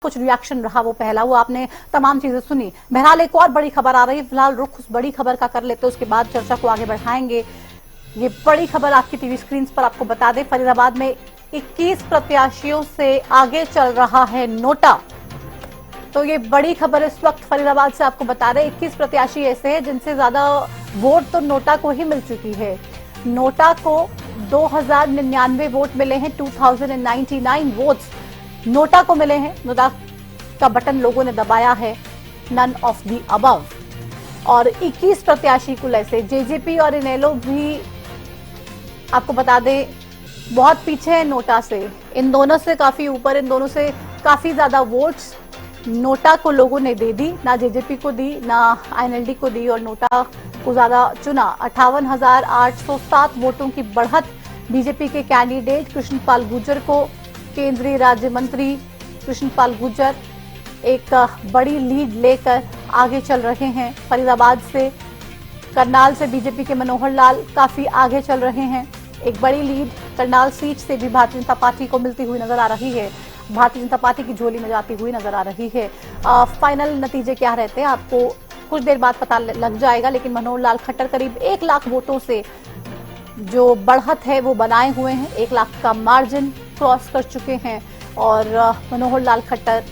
कुछ रिएक्शन रहा वो पहला, वो आपने तमाम चीजें सुनी। बहरहाल एक और बड़ी खबर आ रही है, फिलहाल रुख उस बड़ी खबर का कर लेते हैं, उसके बाद चर्चा को आगे बढ़ाएंगे। ये बड़ी खबर आपकी टीवी स्क्रीन पर आपको बता दें, फरीदाबाद में 21 प्रत्याशियों से आगे चल रहा है नोटा। तो ये बड़ी खबर इस वक्त फरीदाबाद से आपको बता रहे, 21 प्रत्याशी ऐसे हैं जिनसे ज्यादा वोट तो नोटा को ही मिल चुकी है। नोटा को 2099 वोट मिले हैं, 2099 वोट्स नोटा को मिले हैं। नोटा का बटन लोगों ने दबाया है, नन ऑफ द अबव। और 21 प्रत्याशी कुल ऐसे, जेजेपी और इनेलो भी आपको बता दें बहुत पीछे है नोटा से, इन दोनों से काफी ऊपर, इन दोनों से काफी ज्यादा वोट्स नोटा को लोगों ने दे दी, ना जेजेपी को दी ना आईएनएलडी को दी, और नोटा को ज्यादा चुना। 58,807 वोटों की बढ़त बीजेपी के कैंडिडेट कृष्णपाल गुर्जर को, केंद्रीय राज्य मंत्री कृष्णपाल गुर्जर एक बड़ी लीड लेकर आगे चल रहे हैं। फरीदाबाद से, करनाल से बीजेपी के मनोहर लाल काफी आगे चल रहे हैं। एक बड़ी लीड करनाल सीट से भी भारतीय जनता पार्टी को मिलती हुई नजर आ रही है, भारतीय जनता पार्टी की झोली में जाती हुई नजर आ रही है। फाइनल नतीजे क्या रहते हैं आपको कुछ देर बाद पता लग जाएगा, लेकिन मनोहर लाल खट्टर करीब 1 लाख वोटों से जो बढ़त है वो बनाए हुए हैं, 1 लाख का मार्जिन क्रॉस कर चुके हैं और मनोहर लाल खट्टर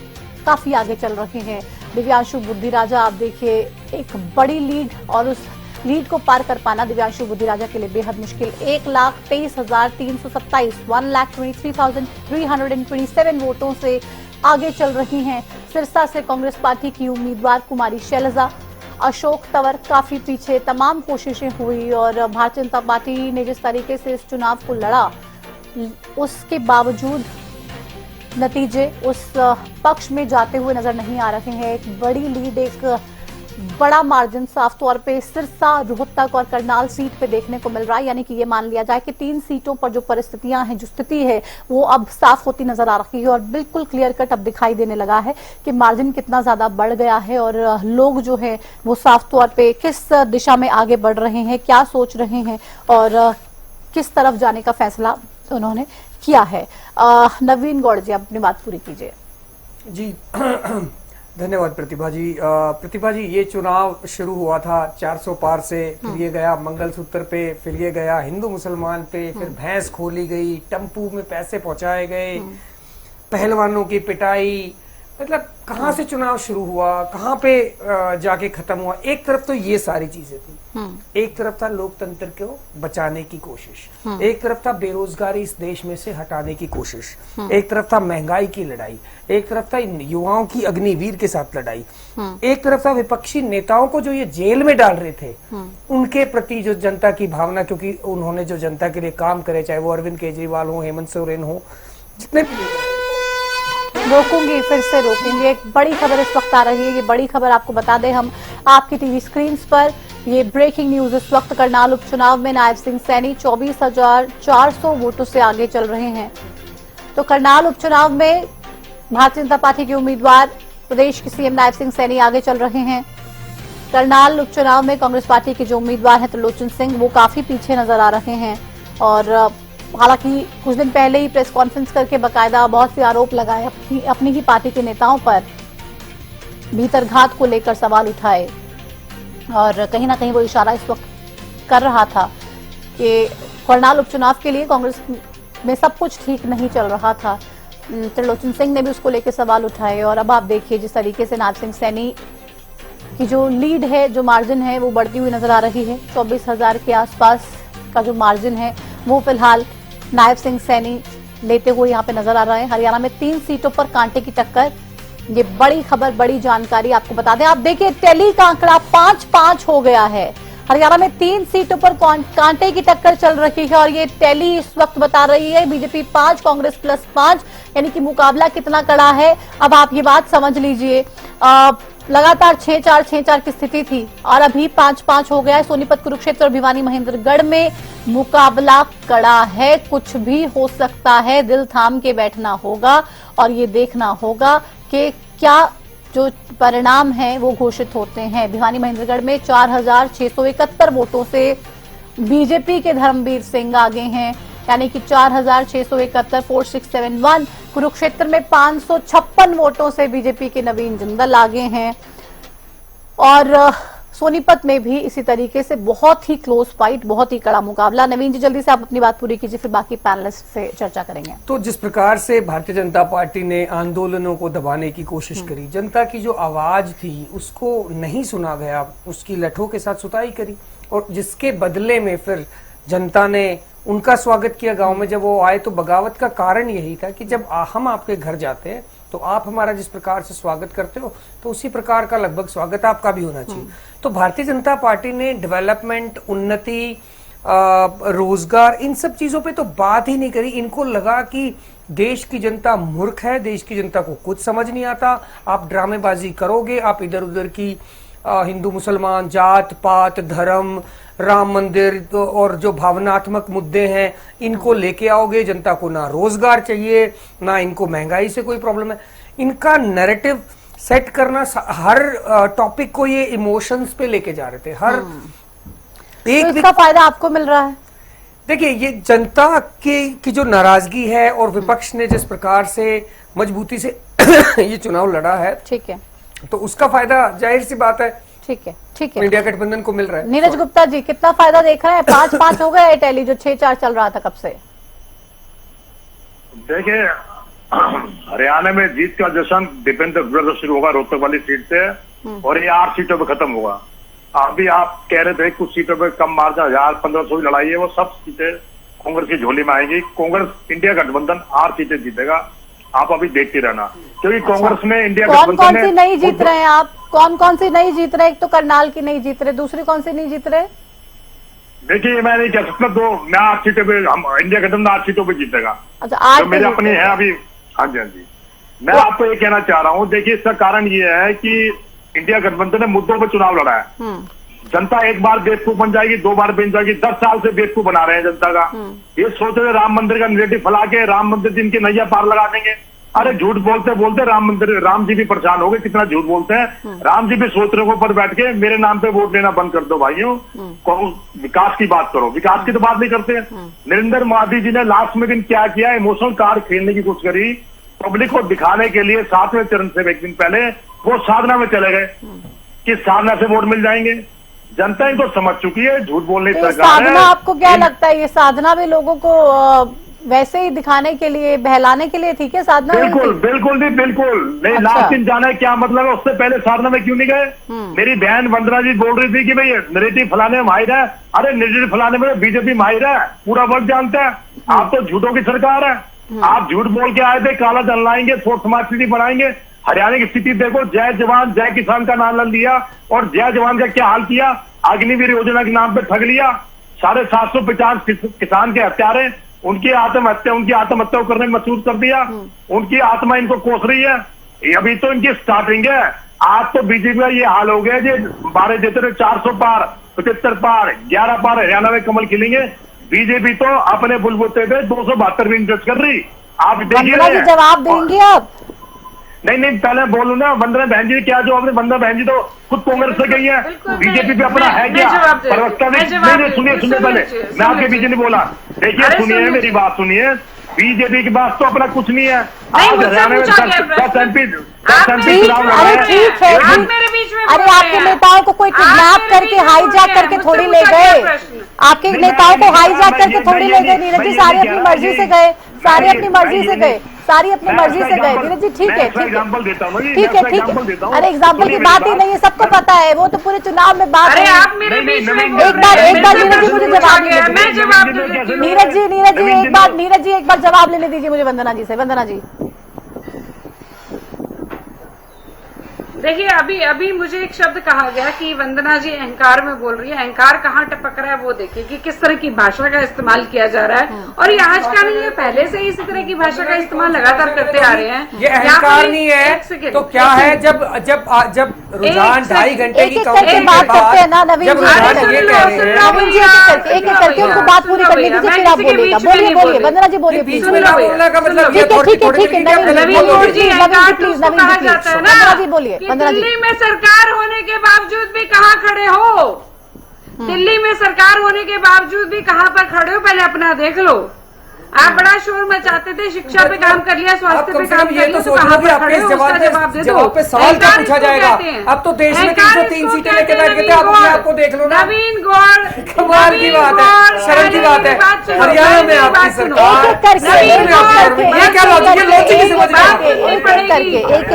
काफी आगे चल रहे हैं। दिव्यांशु बुद्धिराजा आप देखिए एक बड़ी लीड, और उस लीड को पार कर पाना दिव्यांशु बुद्धिराजा के लिए बेहद मुश्किल। 1,23,327 1,23,327 वोटों से आगे चल रही हैं। सिरसा से कांग्रेस पार्टी की उम्मीदवार कुमारी शैलजा, अशोक तंवर काफी पीछे। तमाम कोशिशें हुई और भारतीय जनता पार्टी ने जिस तरीके से इस चुनाव को लड़ा, उसके बावजूद नतीजे उस पक्ष में जाते हुए नजर नहीं आ रहे हैं। एक बड़ी लीड, एक बड़ा मार्जिन साफ तौर पे सिरसा, रोहतक और करनाल सीट पे देखने को मिल रहा है। यानी कि ये मान लिया जाए कि 3 सीटों पर जो परिस्थितियां हैं, जो स्थिति है, वो अब साफ होती नजर आ रही है और बिल्कुल क्लियर कट अब दिखाई देने लगा है कि मार्जिन कितना ज्यादा बढ़ गया है और लोग जो है वो साफ तौर पे किस दिशा में आगे बढ़ रहे हैं, क्या सोच रहे हैं और किस तरफ जाने का फैसला उन्होंने किया है। नवीन गौड़ जी, आप अपनी बात पूरी कीजिए। जी धन्यवाद प्रतिभा जी। प्रतिभा जी, ये चुनाव शुरू हुआ था 400 पार से, फिर ये गया मंगलसूत्र पे, फिर ये गया हिंदू मुसलमान पे, फिर भैंस खोली गई, टम्पू में पैसे पहुंचाए गए, पहलवानों की पिटाई, मतलब कहाँ से चुनाव शुरू हुआ, कहाँ पे जाके खत्म हुआ। एक तरफ तो ये सारी चीजें थी, एक तरफ था लोकतंत्र को बचाने की कोशिश, एक तरफ था बेरोजगारी इस देश में से हटाने की कोशिश, एक तरफ था महंगाई की लड़ाई, एक तरफ था युवाओं की अग्निवीर के साथ लड़ाई, एक तरफ था विपक्षी नेताओं को जो ये जेल में डाल रहे थे उनके प्रति जो जनता की भावना, क्योंकि उन्होंने जो जनता के लिए काम करे, चाहे वो अरविंद केजरीवाल हो, हेमंत सोरेन हो, जितने रोकूंगी, फिर से रोकूंगी। एक बड़ी खबर इस वक्त आ रही है, ये बड़ी खबर आपको बता दें हम आपकी टीवी स्क्रीन पर। ये ब्रेकिंग न्यूज इस वक्त, करनाल उपचुनाव में नायब सिंह सैनी 24,400 वोटों से आगे चल रहे हैं। तो करनाल उपचुनाव में भारतीय जनता पार्टी के उम्मीदवार प्रदेश के सीएम नायब सिंह सैनी आगे चल रहे हैं। करनाल उपचुनाव में कांग्रेस पार्टी के जो उम्मीदवार हैं त्रिलोचन सिंह, वो काफी पीछे नजर आ रहे हैं और हालांकि कुछ दिन पहले ही प्रेस कॉन्फ्रेंस करके बकायदा बहुत से आरोप लगाए अपनी ही पार्टी के नेताओं पर, भीतरघात को लेकर सवाल उठाए और कहीं ना कहीं वो इशारा इस वक्त कर रहा था कि करनाल उपचुनाव के लिए कांग्रेस में सब कुछ ठीक नहीं चल रहा था। त्रिलोचन सिंह ने भी उसको लेकर सवाल उठाए और अब आप देखिए जिस तरीके से नायब सिंह सैनी की जो लीड है, जो मार्जिन है, वो बढ़ती हुई नजर आ रही है। 24,000 के आसपास का जो मार्जिन है वो फिलहाल नायब सिंह सैनी लेते हुए यहाँ पे नजर आ रहे हैं। हरियाणा में 3 सीटों पर कांटे की टक्कर, ये बड़ी खबर, बड़ी जानकारी आपको बता दें। आप देखिए टेली का आंकड़ा 5-5 हो गया है। हरियाणा में 3 सीटों पर कांटे की टक्कर चल रही है और ये टेली इस वक्त बता रही है बीजेपी 5, कांग्रेस +5, यानी कि मुकाबला कितना कड़ा है। अब आप ये बात समझ लीजिए, लगातार 6-4 की स्थिति थी और अभी 5-5 हो गया है। सोनीपत, कुरुक्षेत्र और भिवानी महेंद्रगढ़ में मुकाबला कड़ा है, कुछ भी हो सकता है। दिल थाम के बैठना होगा और ये देखना होगा कि क्या जो परिणाम है वो घोषित होते हैं। भिवानी महेंद्रगढ़ में 4,671 वोटों से बीजेपी के धर्मवीर सिंह आगे हैं यानी कि 4,671 4671। कुरुक्षेत्र में 556 वोटों से बीजेपी के नवीन जिंदल आगे हैं और सोनीपत में भी इसी तरीके से बहुत ही क्लोज फाइट, बहुत ही कड़ा मुकाबला। नवीन जी जल्दी से आप अपनी बात पूरी कीजिए, फिर बाकी पैनलिस्ट से चर्चा करेंगे। तो जिस प्रकार से भारतीय जनता पार्टी ने आंदोलनों को दबाने की कोशिश करी, जनता की जो आवाज थी उसको नहीं सुना गया, उसकी लठों के साथ सुताई करी और जिसके बदले में फिर जनता ने उनका स्वागत किया गांव में। जब वो आए तो बगावत का कारण यही था कि जब हम आपके घर जाते हैं तो आप हमारा जिस प्रकार से स्वागत करते हो तो उसी प्रकार का लगभग स्वागत आपका भी होना चाहिए। तो भारतीय जनता पार्टी ने डेवलपमेंट, उन्नति, रोजगार, इन सब चीजों पे तो बात ही नहीं करी। इनको लगा कि देश की जनता मूर्ख है, देश की जनता को कुछ समझ नहीं आता, आप ड्रामेबाजी करोगे, आप इधर उधर की हिंदू मुसलमान, जात पात, धर्म, राम मंदिर और जो भावनात्मक मुद्दे हैं इनको लेके आओगे। जनता को ना रोजगार चाहिए, ना इनको महंगाई से कोई प्रॉब्लम है। इनका नैरेटिव सेट करना, हर टॉपिक को ये इमोशंस पे लेके जा रहे थे। हर एक तो इसका फायदा आपको मिल रहा है? देखिए, ये जनता की जो नाराजगी है और विपक्ष ने जिस प्रकार से मजबूती से ये चुनाव लड़ा है, ठीक है, तो उसका फायदा जाहिर सी बात है ठीक है, ठीक है, इंडिया गठबंधन को मिल रहा है। नीरज गुप्ता जी कितना फायदा देख रहे हैं? 5-5 हो गया एयरटेल जो 6-4 चल रहा था कब से। देखिए, हरियाणा में जीत का जश्न दीपेंद्र हुड्डा से शुरू होगा रोहतक वाली सीट से और ये 8 सीटों पे खत्म होगा। अभी आप कह रहे थे कुछ सीटों पे कम मार्जिन 1000-1500 की लड़ाई है, वो सब सीटें कांग्रेस की झोली में आएंगी। कांग्रेस इंडिया गठबंधन 8 सीटें जीतेगा, आप अभी देखते रहना, क्योंकि कांग्रेस में इंडिया कौन कौन सी नहीं जीत रहे हैं आप? कौन कौन सी नहीं जीत रहे? एक तो करनाल की नहीं जीत रहे, दूसरी कौन सी नहीं जीत रहे? देखिए, मैं नहीं कह सकता, तो मैं 8 सीटों पे, हम इंडिया गठबंधन 8 सीटों पे जीतेगा। अच्छा, 8 तो मेरे अपने है अभी। हाँ जी, हाँ जी, मैं आपको ये कहना चाह रहा हूँ। देखिए, इसका कारण ये है कि इंडिया गठबंधन ने मुद्दों पर चुनाव लड़ा है। जनता एक बार बेवकूफ बन जाएगी, 2 बार बन जाएगी, 10 साल से बेवकूफ बना रहे हैं जनता का। ये सोच रहे राम मंदिर का नेगेटिव फैला के राम मंदिर दिन की नैया पार लगा देंगे। अरे झूठ बोलते बोलते राम जी भी परेशान हो गए, कितना झूठ बोलते हैं। राम जी भी सोच रहे हो पर बैठ के मेरे नाम पे वोट लेना बंद कर दो भाइयों, विकास की बात करो। विकास की तो बात नहीं करते। नरेंद्र मोदी जी ने लास्ट में दिन क्या किया, इमोशनल कार्ड खेलने की कोशिश करी पब्लिक को दिखाने के लिए। 7वें चरण से एक दिन पहले वो साधना में चले गए कि साधना से वोट मिल जाएंगे। जनता इनको समझ चुकी है, झूठ बोलने की सरकार है। साधना आपको क्या लगता है, ये साधना भी लोगों को वैसे ही दिखाने के लिए, बहलाने के लिए थी क्या साधना? बिल्कुल बिल्कुल नहीं, बिल्कुल नहीं। अच्छा। लास्ट दिन जाना है क्या मतलब है, उससे पहले साधना में क्यों नहीं गए? मेरी बहन वंदना जी बोल रही थी कि भाई नैरेटिव फैलाने में माहिर है। अरे नैरेटिव फैलाने में बीजेपी माहिर है, पूरा वर्ल्ड जानता है। आप तो झूठों की सरकार है। आप झूठ बोल के आए थे, काला धन लाएंगे, फोर्थ स्मार्ट सिटी बनाएंगे। हरियाणा की स्थिति देखो, जय जवान जय किसान का नाम लिया और जय जवान का क्या हाल किया। अग्निवीर योजना के नाम पे ठग लिया। 750 किसान के हत्यारे, उनकी आत्महत्या करने में मजबूर कर दिया। उनकी आत्मा इनको कोस रही है। अभी तो इनकी स्टार्टिंग है। आज तो बीजेपी का ये हाल हो गया जी, 12 देते थे 400 पार, 75 पार, 11 पार हरियाणा में कमल खिलेंगे। बीजेपी तो अपने बुलबुते पे 272 भी इंटरेस्ट कर रही। आप देखिए, जवाब देंगे आप? नहीं, पहले बोलू ना। वंदना बहन जी क्या जवाब? वंदना बहन जी तो खुद कांग्रेस से गई है, बीजेपी पे अपना है क्या प्रवक्ता? नहीं, सुनिए पहले, मैं आपके बीच नहीं बोला। देखिए, सुनिए मेरी बात सुनिए। बीजेपी के पास तो अपना कुछ नहीं है। आज हरियाणा में 10 एमपी चुनाव लड़ा है। ठीक है, अरे आपके नेताओं को कोई किडनैप करके हाईजैक करके थोड़ी ले गए? आपके नेताओं को हाईजैक करके थोड़ी ले गए नीरज जी? सारी अपनी मर्जी से गए, सारी अपनी मर्जी से गए, सारी अपनी मर्जी से गए नीरज जी। ठीक है, ठीक है, ठीक है, ठीक है। अरे एग्जाम्पल की बात ही नहीं है, सबको पता है, वो तो पूरे चुनाव में बात है। आप मेरे बीच में एक बार नीरज जी मुझे जवाब दीजिए। नीरज जी एक बार जवाब लेने दीजिए मुझे वंदना जी से। वंदना जी देखिए, अभी मुझे एक शब्द कहा गया कि वंदना जी अहंकार में बोल रही है। अहंकार कहाँ टपक रहा है वो देखिए कि किस तरह की भाषा का इस्तेमाल किया जा रहा है। और ये आज का नहीं है, पहले से इसी तरह की भाषा का इस्तेमाल लगातार करते आ रहे हैं। ये अहंकार नहीं है तो क्या है? जब रुझान 2.5 घंटे की काउंटिंग बात करते हैं ना नवीन जब जी, रुझान ये कह रहे हैं, नवीन जी एक एक करके उनको बात पूरी करने दीजिए, फिर आप बोलिएगा। बोलिए वंदना जी, बोलिए बीच प्लीज। में ना बोलने का मतलब ये ठीक है, नवीन नवीन जी जी अहंकार प्लीज, उसको नवीन कहा जी जाता है प्लीज। ना वंदना जी बोलिए, कि वंदना जी। दिल्ली में सरकार होने के बावजूद भी कहाँ खड़े हो? दिल्ली में सरकार होने के बावजूद भी कहाँ पर खड़े हो? पहले अपना देख लो। आप बड़ा शोर मचाते थे, शिक्षा पे काम कर लिया, स्वास्थ्य पे काम कर लिया, तो कहाँ पर खड़े हो, उसका जवाब दे दो। जवाब पे सवाल क्या पूछा जाएगा? अब तो देश में 303 सीटें लेके बैठ गए थे, आप अपने आपको देख लो ना। नवीन गौड़, कमाल की बात है, शर्म की बात है। हरियाणा में आपकी सरकार, ये क्या लॉजिक है? लॉजिक ही समझ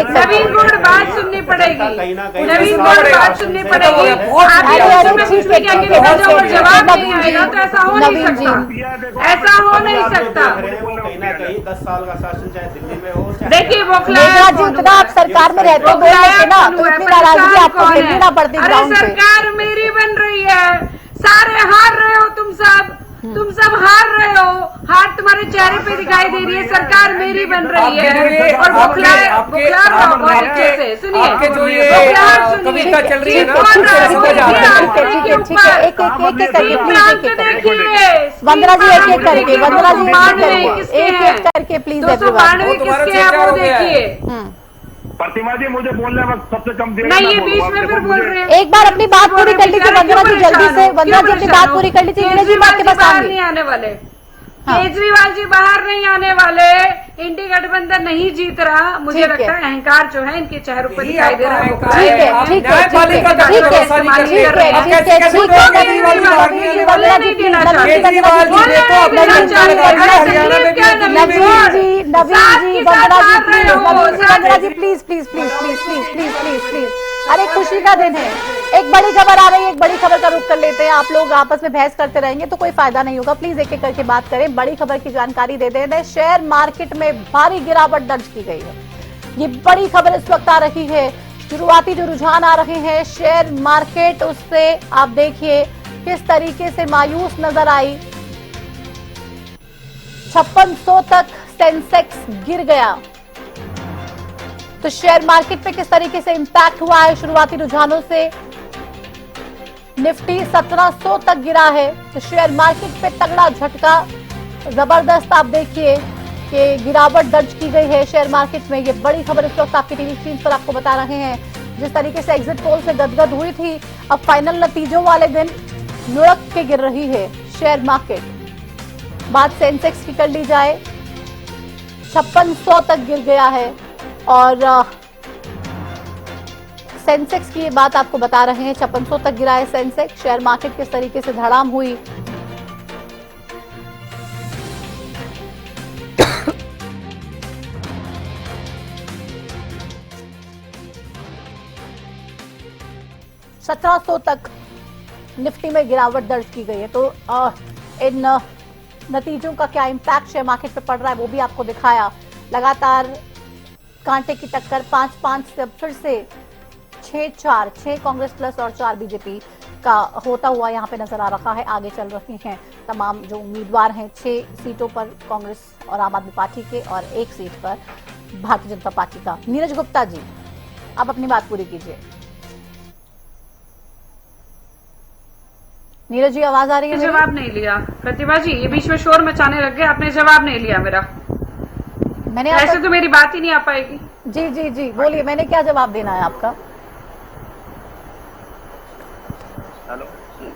नवीन गौड़ बात सुननी पड़ेगी, नवीन गौड़ बात सुननी पड़ेगी। जवाब नहीं आएगा तो ऐसा हो नहीं सकता, ऐसा हो नहीं सकता। कहीं ना कहीं 10 साल का शासन चाहे दिल्ली में हो, देखिए वो जितना आप सरकार में रहते हो ना, तो इतनी नाराजगी आपको झेलनी ना पड़ती ग्राउंड पे। सरकार मेरी बन रही है, सारे हार रहे हो तुम सब हार रहे हो, हार तुम्हारे चेहरे पे दिखाई दे रही है। सरकार मेरी बन रही है और बुखलार सुनिए, कविता चल रही है ना, वंदना जी एक एक करके, वंदना जी एक करके प्लीज वो देखिए। प्रतिमा जी मुझे बोलने वक्त सबसे कम देर नहीं, ये बीच में फिर बोल रहे हैं। एक बार अपनी बात पूरी कर लीजिए वंदना जी, जल्दी से। वंदना जी अपनी बात पूरी कर लीजिए, इंदिरा जी बात के पास बाहर नहीं आने वाले, केजरीवाल जी बाहर नहीं आने वाले, इंडी गठबंधन नहीं जीत रहा। मुझे लगता है अहंकार जो है इनके चेहरों पर दिखाई दे रहा है। Please please please please please please please please अरे खुशी का दिन है, एक बड़ी खबर आ रही है, एक बड़ी खबर का रुख कर लेते हैं। आप लोग आपस में बहस करते रहेंगे तो कोई फायदा नहीं होगा, प्लीज एक एक करके बात करें। बड़ी खबर की जानकारी दे देते हैं, शेयर मार्केट में भारी गिरावट दर्ज की गई है। ये बड़ी खबर इस वक्त आ रही है, शुरुआती जो रुझान आ रहे हैं शेयर मार्केट, उससे आप देखिए किस तरीके से मायूस नजर आई। 5600 तक सेंसेक्स गिर गया, तो शेयर मार्केट पे किस तरीके से इंपैक्ट हुआ है शुरुआती रुझानों से। निफ्टी 1700 तक गिरा है, तो शेयर मार्केट पे तगड़ा झटका, जबरदस्त आप देखिए कि गिरावट दर्ज की गई है शेयर मार्केट में। ये बड़ी खबर इस वक्त आपकी टीवी स्क्रीन पर आपको बता रहे हैं। जिस तरीके से एग्जिट पोल से गदगद हुई थी, अब फाइनल नतीजों वाले दिन लुढ़क के गिर रही है शेयर मार्केट। बात सेंसेक्स की कर ली जाए, 5600 तक गिर गया है, और सेंसेक्स की ये बात आपको बता रहे हैं, 5600 तक गिरा है सेंसेक्स। शेयर मार्केट किस तरीके से धड़ाम हुई, सत्रह तक निफ्टी में गिरावट दर्ज की गई है। तो इन नतीजों का क्या इंपैक्ट शेयर मार्केट पे पड़ रहा है वो भी आपको दिखाया। लगातार कांटे की टक्कर, 5-5 से अब फिर से 6-4, 6 कांग्रेस प्लस और 4 बीजेपी का होता हुआ यहाँ पे नजर आ रहा है। आगे चल रही हैं तमाम जो उम्मीदवार हैं, 6 सीटों पर कांग्रेस और आम आदमी पार्टी के और 1 सीट पर भारतीय जनता पार्टी का। नीरज गुप्ता जी, आप अपनी बात पूरी कीजिए। नीरज जी, आवाज आ रही है? जवाब नहीं लिया प्रतिभा जी, ये बीच में शोर मचाने लग गए, आपने जवाब नहीं लिया मेरा। मैंने ऐसे तो मेरी बात ही नहीं आ पाएगी। जी जी जी, बोलिए, मैंने क्या जवाब देना है आपका?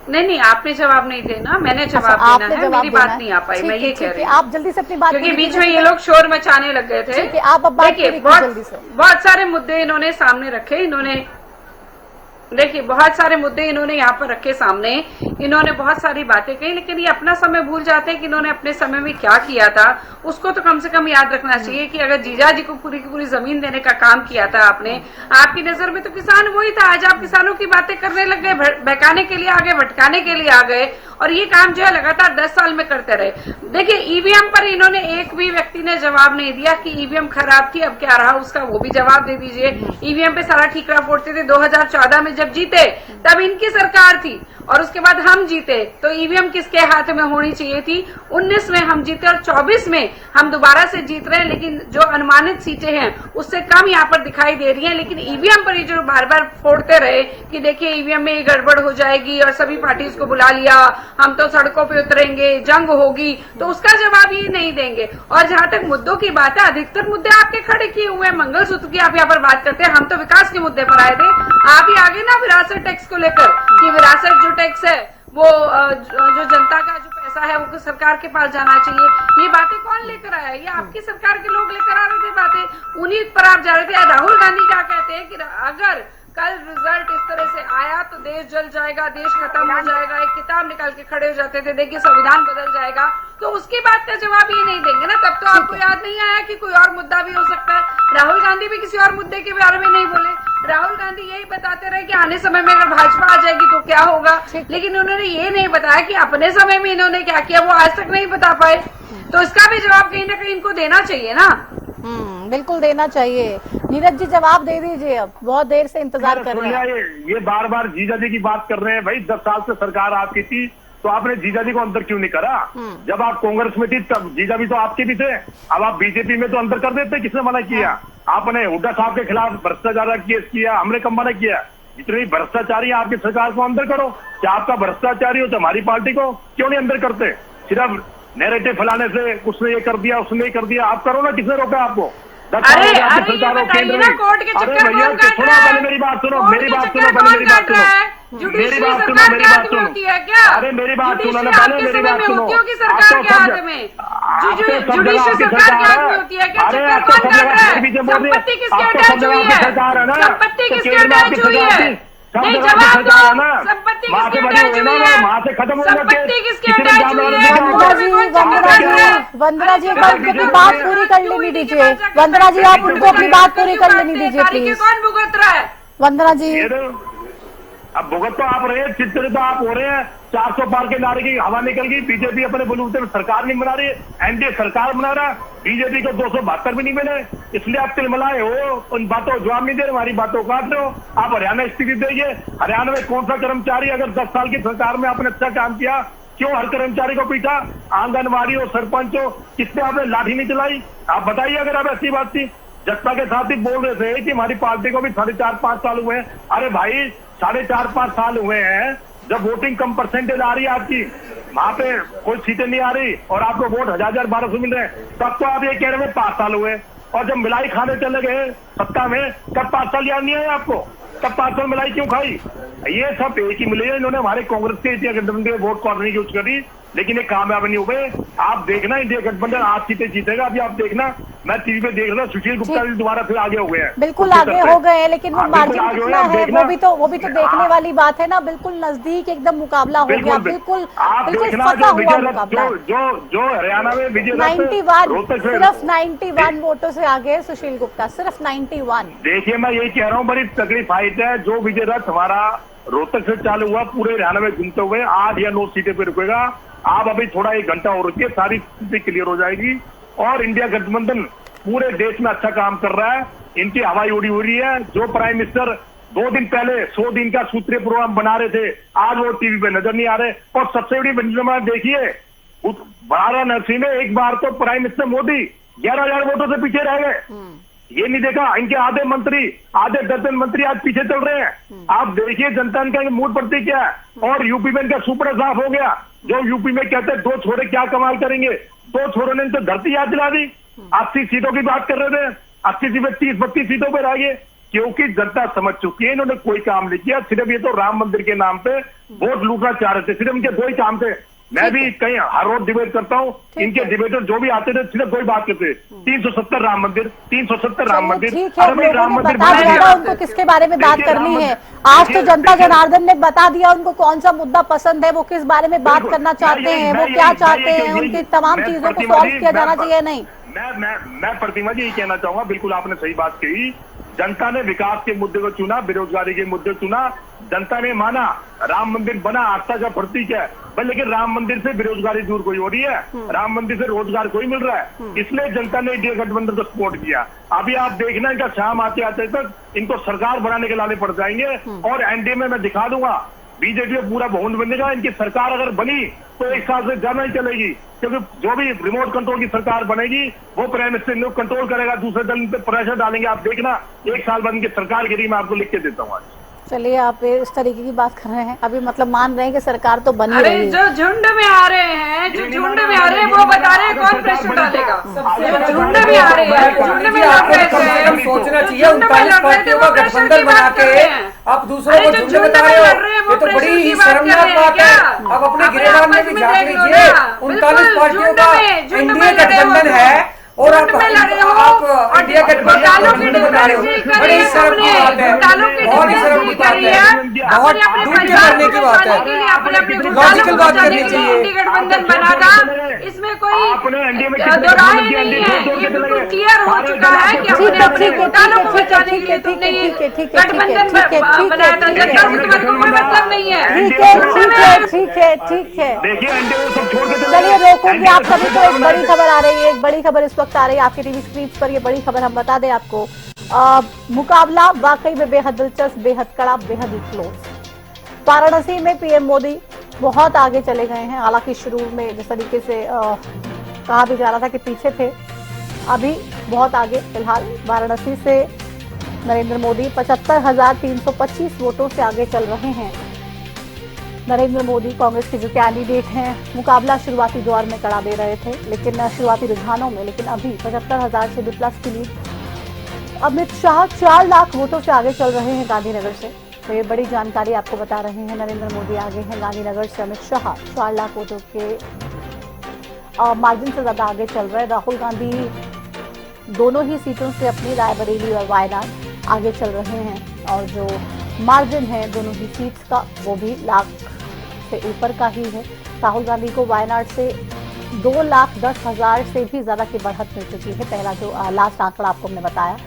नहीं, आपने जवाब नहीं देना, मैंने जवाब देना है, मेरी बात नहीं आ पाई, मैं ये कह रही हूँ। आप जल्दी से अपनी बात, क्योंकि बीच में ये लोग शोर मचाने लग गए थे। आप अब बात देखिए, जल्दी से। बहुत सारे मुद्दे इन्होंने सामने रखे, देखिए बहुत सारे मुद्दे इन्होंने यहाँ पर रखे सामने, इन्होंने बहुत सारी बातें कही, लेकिन ये अपना समय भूल जाते हैं कि इन्होंने अपने समय में क्या किया था। उसको तो कम से कम याद रखना चाहिए कि अगर जीजा जी को पूरी की पूरी जमीन देने का काम किया था आपने, आपकी नजर में तो किसान वही था। आज आप किसानों की बातें करने लग गए, बहकाने के लिए आ गए, भटकाने के लिए आ गए, और ये काम जो है लगातार 10 साल में करते रहे। देखिए ईवीएम पर इन्होंने एक भी व्यक्ति ने जवाब नहीं दिया कि ईवीएम खराब थी, अब क्या रहा उसका, वो भी जवाब दे दीजिए। ईवीएम पे सारा ठीकरा फोड़ते थे। 2014 में जब जीते तब इनकी सरकार थी, और उसके बाद हम जीते तो ईवीएम किसके हाथ में होनी चाहिए थी? 19 में हम जीते और 24 में हम दोबारा से जीत रहे हैं, लेकिन जो अनुमानित सीटें हैं उससे कम यहाँ पर दिखाई दे रही हैं। लेकिन ईवीएम पर ये जो बार बार फोड़ते रहे कि देखिए ईवीएम में ये गड़बड़ हो जाएगी और सभी पार्टीज को बुला लिया, हम तो सड़कों पे उतरेंगे, जंग होगी, तो उसका जवाब ये नहीं देंगे। और जहां तक मुद्दों की बात है, अधिकतर मुद्दे आपके खड़े किए हुए हैं। मंगलसूत्र की आप यहाँ पर बात करते हैं, हम तो विकास के मुद्दे पर आए थे, आप ही आगे ना विरासत टैक्स को लेकर कि विरासत जो टैक्स है वो जो जनता का जो पैसा पैसा है वो सरकार के पास जाना चाहिए। ये बातें कौन लेकर आया? ये आपकी सरकार के लोग लेकर आ रहे थे बातें, उन्हीं पर आप जा रहे थे। राहुल गांधी क्या कहते हैं कि अगर कल रिजल्ट इस तरह से आया तो देश जल जाएगा, देश खत्म हो जाएगा, एक किताब निकाल के खड़े हो जाते थे, देखिए संविधान बदल जाएगा। तो उसकी बात का जवाब ये नहीं देंगे ना, तब तो आपको याद नहीं आया कि कोई और मुद्दा भी हो सकता है। राहुल गांधी भी किसी और मुद्दे के बारे में नहीं बोले। राहुल गांधी यही बताते रहे कि आने समय में अगर भाजपा आ जाएगी तो क्या होगा, लेकिन उन्होंने ये नहीं बताया कि अपने समय में इन्होंने क्या किया, वो आज तक नहीं बता पाए। तो इसका भी जवाब कहीं ना कहीं इनको देना चाहिए ना। बिल्कुल देना चाहिए। नीरज जी जवाब दे दीजिए, अब बहुत देर से इंतजार कर रहे हैं। ये बार बार जीजा जी की बात कर रहे हैं। भाई 10 साल से सरकार आपकी थी तो आपने जीजा जी को अंदर क्यों नहीं करा? जब आप कांग्रेस में थी तब जीजा भी तो आपके भी थे। अब आप बीजेपी में तो अंदर कर देते, किसने मना किया? आपने हुड्डा साहब के खिलाफ भ्रष्टाचार का केस किया, हमने कब मना किया? जितनी भ्रष्टाचारी है आपकी सरकार को अंदर करो। क्या आपका भ्रष्टाचारी हो तो हमारी पार्टी को क्यों नहीं अंदर करते? सिर्फ नैरेटिव फैलाने से उसने ये कर दिया उसने ये कर दिया, आप करो ना, किसने रोका आपको? अरे ये बताइए ना, कोर्ट के चक्कर कौन काट रहा है? मेरी बात सुनो, मेरी बात सुनो, पहले मेरी बात सुनो, जुडिशरी सरकार के हाथ में होती है क्या? अरे मेरी बात सुनो ना, पहले मेरी बात सुनो। होती सरकार के हाथ में, जुडिशरी सरकार के हाथ में होती है क्या? चक्कर कौन काट रहा है? संपत्ति किसकी अटैच हुई है? संपत्ति किसकी अटैच हुई है? नहीं जवाब दो, संपत्ति किसकी अटैच हुई है? संपत्ति किसकी अटैच हुई है? वंदना जी एक बार अपनी बात पूरी कर लेनी दीजिए। वंदना जी आप उनको अपनी बात पूरी कर लेनी दीजिए प्लीज। कौन भुगत रहा है? वंदना जी अब भुगत तो आप रहे हैं, चित्रित तो आप हो रहे हैं। 400 पार के नारे की हवा निकल गई। बीजेपी अपने बलूते में सरकार नहीं बना रही, एनडीए सरकार बना रहा। बीजेपी को 272 भी नहीं मिले, इसलिए आप तिलमलाए हो, उन बातों जवाब नहीं दे रहे, हमारी बातों काट रहे हो। आप हरियाणा स्थिति देखिए, हरियाणा में कौन सा कर्मचारी अगर 10 साल की सरकार में आपने अच्छा काम किया, क्यों हर कर्मचारी को पीटा? आंगनबाड़ी हो, सरपंच हो, किसने आपने लाठी नहीं चलाई? आप बताइए अगर आप ऐसी बात थी। जनता के साथ ही बोल रहे थे कि हमारी पार्टी को भी 4.5-5 साल हुए हैं। अरे भाई 4.5-5 साल हुए हैं, जब वोटिंग कम परसेंटेज आ रही है आपकी, वहां पे कोई सीटें नहीं आ रही और आपको वोट 1000-1200 मिल रहे हैं, तब तो आप ये कह रहे हैं 5 साल हुए। और जब मिलाई खाने चले गए सत्ता में, तब 5 साल याद नहीं आया आपको? तब 5 साल मिलाई क्यों खाई? ये सब एक ही मिले। इन्होंने हमारे कांग्रेस के इंडिया गठबंधन के वोट कॉर्नर यूज करी, लेकिन ये कामयाब नहीं हो गए। आप देखना इंडिया गठबंधन 8 सीटें जीतेगा। अभी आप देखना, मैं टीवी पे देख रहा, सुशील गुप्ता जी दोबारा फिर आगे हो गए हैं। बिल्कुल आगे हो गए हैं, लेकिन वो मार्जिन कितना है वो भी तो देखने वाली बात है ना। बिल्कुल नजदीक एकदम मुकाबला हो गया, बिल्कुल फंसा हुआ मुकाबला। जो हरियाणा में विजय 91 सिर्फ 91 वोटों से आगे सुशील गुप्ता, सिर्फ 91। देखिए मैं यही कह रहा हूँ, बड़ी तगड़ी फाइट है। जो विजय रथ हमारा रोहतक से चालू हुआ, पूरे हरियाणा में घूमते हुए 8 या 9 सीटें पे रुकेगा। आप अभी थोड़ा 1 घंटा और रुकिए, सारी स्थिति क्लियर हो जाएगी। और इंडिया गठबंधन पूरे देश में अच्छा काम कर रहा है, इनकी हवाई उड़ी हो रही है। जो प्राइम मिनिस्टर 2 दिन पहले 100 दिन का सूत्रीय प्रोग्राम बना रहे थे, आज वो टीवी पे नजर नहीं आ रहे। और सबसे बड़ी बंजमा देखिए, वाराणसी में एक बार तो प्राइम मिनिस्टर मोदी 11,000 वोटों से पीछे रह गए। ये नहीं देखा, इनके आधे मंत्री, आधे दर्जन मंत्री आज पीछे चल रहे हैं। आप देखिए जनता का मूड प्रति क्या है। और यूपी में इनका सुपर साफ हो गया। जो यूपी में कहते हैं 2 छोरे क्या कमाल करेंगे, 2 छोरों ने तो धरती याद दिला दी। 80 सीटों की बात कर रहे थे, 80 से 30-32 सीटों पर आ गए, क्योंकि जनता समझ चुकी है इन्होंने कोई काम नहीं किया। सिर्फ ये तो राम मंदिर के नाम पे वोट लूटना चाह रहे थे, सिर्फ इनके 2 ही काम थे। मैं भी कहीं हर रोज डिबेट करता हूँ, इनके डिबेटर जो भी आते थे सिर्फ 2 ही बात करते, 370 राम मंदिर, 370 राम मंदिर। अरे राम मंदिर उनको किसके बारे में बात करनी है? आज तो जनता जनार्दन ने बता दिया उनको कौन सा मुद्दा पसंद है, वो किस बारे में बात करना चाहते हैं, वो क्या चाहते हैं, उनकी तमाम चीजों को सॉल्व किया जाना चाहिए। नहीं, मैं प्रतिमा जी यही कहना चाहूंगा, बिल्कुल आपने सही बात कही। जनता ने विकास के मुद्दे को चुना, बेरोजगारी के मुद्दे चुना। जनता ने माना राम मंदिर बना आस्था का प्रतीक है, लेकिन राम मंदिर से बेरोजगारी दूर कोई हो रही है, राम मंदिर से रोजगार कोई मिल रहा है, इसलिए जनता ने इंडिया गठबंधन को सपोर्ट किया। अभी आप देखना इनका शाम आते आते तक इनको सरकार बनाने के लाले पड़ जाएंगे। और एनडीए में मैं दिखा दूंगा, बीजेपी में पूरा बहुमत बनेगा। इनकी सरकार अगर बनी तो 1 साल से ज्यादा ही चलेगी, क्योंकि जो भी रिमोट कंट्रोल की सरकार बनेगी वो प्राइम मिनिस्टर कंट्रोल करेगा, दूसरे दल पे प्रेशर डालेंगे। आप देखना 1 साल बाद इनकी सरकार गिरी, मैं आपको लिख के देता हूँ आज। चलिए, आप इस तरीके की बात कर रहे हैं, अभी मतलब मान रहे हैं कि सरकार तो बनी अरे रही है। जो झुंड में आ रहे हैं, जो झुंड में आ रहे हैं, वो बता रहे हैं कौन प्रेशर डालेगा। जो झुंड में आ रहे हैं, झुंड में लड़ रहे थे, सोचना चाहिए 39 पार्टियों का गठबंधन बना के आप दूसरों को झुंड बता रहे हो, ये तो बड़ी ही शर्मनाक बात है। अब अपने गिरेबान में भी झांक लीजिए, 39 पार्टियों का एनडीए गठबंधन है और आप इंडिया गठबंधन को झुंड बता रहे हो, बड़ी शर्म की बात है, बहुत ही शर्म की बात है, बहुत डूब के मरने की बात है। लॉजिकल बात करनी चाहिए। गठबंधन बना था, इसमें कोई दो राय नहीं है, ये बिल्कुल क्लियर हो चुका है कि अपने घोटालों को बचाने के लिए तुमने ये गठबंधन बनाया था। जनता से तुम्हारे को कोई मतलब नहीं है। ठीक है। चलिए रोकूंगी आप सभी को। एक बड़ी खबर आ रही है, एक बड़ी खबर इस वक्त आ रही है आपके टीवी स्क्रीन पर। ये बड़ी खबर हम बता दें आपको, मुकाबला वाकई में बेहद दिलचस्प, बेहद कड़ा, बेहद ही क्लोज। वाराणसी में पीएम मोदी बहुत आगे चले गए हैं। हालांकि शुरू में जिस तरीके से कहा भी जा रहा था कि पीछे थे, अभी बहुत आगे। फिलहाल वाराणसी से नरेंद्र मोदी 75,325 वोटों से आगे चल रहे हैं। नरेंद्र मोदी कांग्रेस के जो कैंडिडेट हैं, मुकाबला शुरुआती दौर में कड़ा दे रहे थे, लेकिन शुरुआती रुझानों में, लेकिन अभी 75,000 से भी प्लस की लीड। अमित शाह 4 लाख वोटों से आगे चल रहे हैं गांधीनगर से। तो ये बड़ी जानकारी आपको बता रहे हैं। नरेंद्र मोदी आगे हैं गांधीनगर से, अमित शाह 4 लाख वोटों के मार्जिन से ज्यादा आगे चल रहे हैं। राहुल गांधी दोनों ही सीटों से अपनी रायबरेली और वायनाड आगे चल रहे हैं, और जो मार्जिन है दोनों ही सीट्स का वो भी लाख से ऊपर का ही है। राहुल गांधी को वायनाड से 2,10,000 से भी ज्यादा की बढ़त मिल चुकी है। पहला जो लास्ट आंकड़ा आपको हमने बताया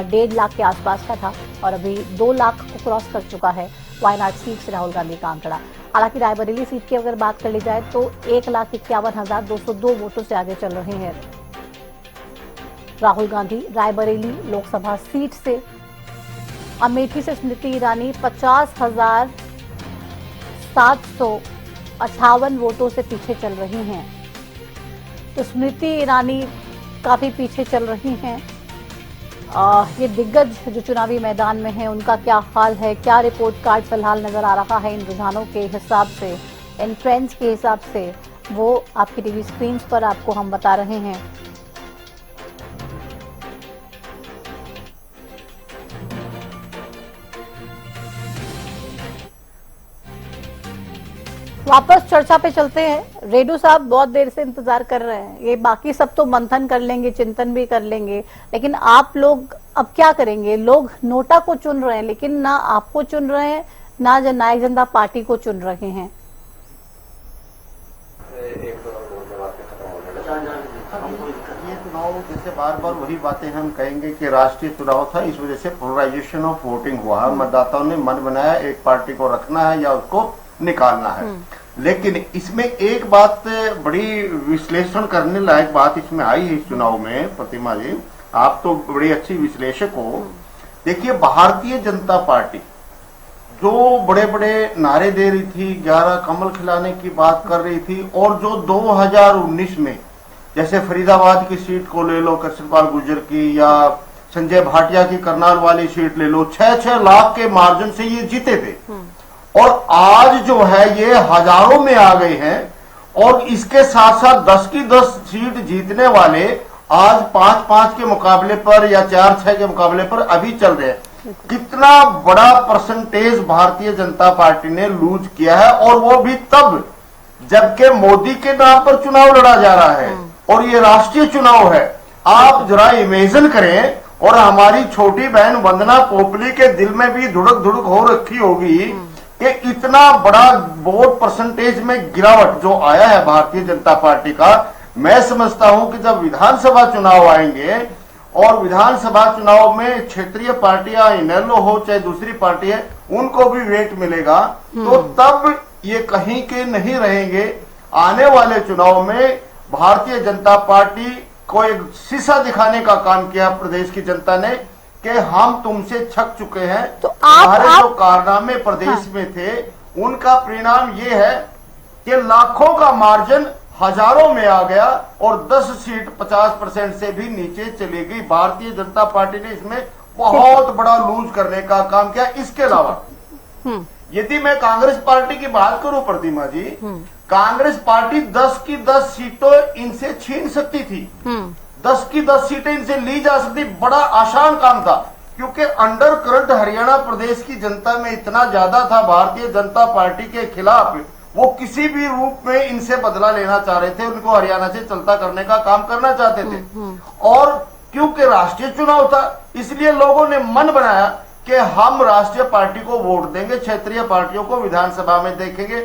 1.5 लाख के आसपास का था, और अभी 2 लाख को क्रॉस कर चुका है वायनाड सीट से राहुल गांधी का आंकड़ा। हालांकि रायबरेली सीट की अगर बात कर ली जाए तो 1,51,202 वोटों से आगे चल रहे हैं राहुल गांधी रायबरेली लोकसभा सीट से। अमेठी से स्मृति ईरानी 50,758 वोटों से पीछे चल रही हैं। तो स्मृति ईरानी काफी पीछे चल रही हैं। ये दिग्गज जो चुनावी मैदान में हैं, उनका क्या हाल है, क्या रिपोर्ट कार्ड फिलहाल नजर आ रहा है इन रुझानों के हिसाब से, इन ट्रेंड्स के हिसाब से, वो आपकी टीवी स्क्रीन पर आपको हम बता रहे हैं। वापस चर्चा पे चलते हैं। रेडू साहब बहुत देर से इंतजार कर रहे हैं। ये बाकी सब तो मंथन कर लेंगे, चिंतन भी कर लेंगे, लेकिन आप लोग अब क्या करेंगे? लोग नोटा को चुन रहे हैं, लेकिन ना आपको चुन रहे हैं, ना जननायक जनता पार्टी को चुन रहे हैं। ये चुनाव जैसे बार बार वही बातें हम कहेंगे कि राष्ट्रीय चुनाव था, इस वजह से पोलराइजेशन ऑफ वोटिंग हुआ। मतदाताओं ने मन बनाया एक पार्टी को रखना है या उसको निकालना है। लेकिन इसमें एक बात बड़ी विश्लेषण करने लायक बात इसमें आई है इस चुनाव में। प्रतिमा जी, आप तो बड़ी अच्छी विश्लेषक हो। देखिए, भारतीय जनता पार्टी जो बड़े बड़े नारे दे रही थी, 11 कमल खिलाने की बात कर रही थी, और जो 2019 में जैसे फरीदाबाद की सीट को ले लो, कृष्णपाल गुर्जर की, या संजय भाटिया की करनाल वाली सीट ले लो, 6-6 लाख के मार्जिन से ये जीते थे, और आज जो है ये हजारों में आ गए हैं। और इसके साथ साथ 10 की 10 सीट जीतने वाले आज 5-5 के मुकाबले पर या 4-6 के मुकाबले पर अभी चल रहे हैं। कितना बड़ा परसेंटेज भारतीय जनता पार्टी ने लूज किया है, और वो भी तब जबकि मोदी के नाम पर चुनाव लड़ा जा रहा है और ये राष्ट्रीय चुनाव है। आप जरा इमेजिन करें, और हमारी छोटी बहन वंदना पोपली के दिल में भी धुड़क धुड़क हो रखी होगी कि इतना बड़ा वोट परसेंटेज में गिरावट जो आया है भारतीय जनता पार्टी का। मैं समझता हूं कि जब विधानसभा चुनाव आएंगे, और विधानसभा चुनाव में क्षेत्रीय पार्टियां, इनेलो हो चाहे दूसरी पार्टी है, उनको भी वेट मिलेगा, तो तब ये कहीं के नहीं रहेंगे। आने वाले चुनाव में भारतीय जनता पार्टी को एक शीशा दिखाने का काम किया प्रदेश की जनता ने कि हम तुमसे छक चुके हैं। तो हमारे जो कारनामे प्रदेश में थे, उनका परिणाम ये है कि लाखों का मार्जिन हजारों में आ गया, और 10 सीट 50% से भी नीचे चली गई। भारतीय जनता पार्टी ने इसमें बहुत बड़ा लूज करने का काम किया। इसके अलावा यदि मैं कांग्रेस पार्टी की बात करूं प्रतिमा जी, कांग्रेस पार्टी 10 की 10 सीटों इनसे छीन सकती थी, 10 की 10 सीटें इनसे ली जा सकती। बड़ा आसान काम था, क्योंकि अंडर करंट हरियाणा प्रदेश की जनता में इतना ज्यादा था भारतीय जनता पार्टी के खिलाफ, वो किसी भी रूप में इनसे बदला लेना चाह रहे थे, उनको हरियाणा से चलता करने का काम करना चाहते थे। और क्योंकि राष्ट्रीय चुनाव था, इसलिए लोगों ने मन बनाया कि हम राष्ट्रीय पार्टी को वोट देंगे, क्षेत्रीय पार्टियों को विधानसभा में देखेंगे।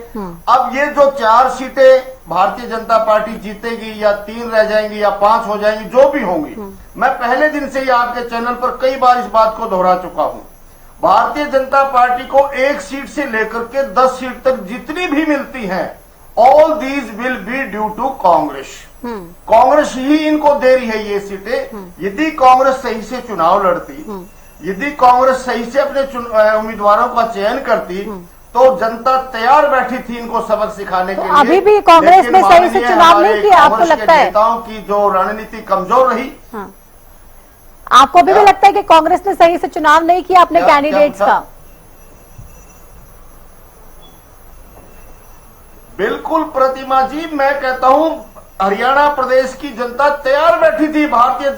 अब ये जो 4 सीटें भारतीय जनता पार्टी जीतेगी, या 3 रह जाएंगी या 5 हो जाएंगी, जो भी होंगी, मैं पहले दिन से ही आपके चैनल पर कई बार इस बात को दोहरा चुका हूं। भारतीय जनता पार्टी को 1 सीट से लेकर के 10 सीट तक जितनी भी मिलती हैं, all these will be due to Congress. Congress ही इनको दे रही है ये सीटें। यदि कांग्रेस सही से चुनाव लड़ती, यदि कांग्रेस सही से अपने उम्मीदवारों का चयन करती, तो जनता तैयार बैठी थी इनको सबक सिखाने के लिए। अभी भी कांग्रेस ने सही से चुनाव नहीं किया, आपको लगता है? नेताओं की जो रणनीति कमजोर रही। आपको अभी भी लगता है कि कांग्रेस ने सही से चुनाव नहीं किया अपने कैंडिडेट्स का? बिल्कुल प्रतिमा जी, मैं कहता हूं हरियाणा प्रदेश की जनता तैयार बैठी थी भारतीय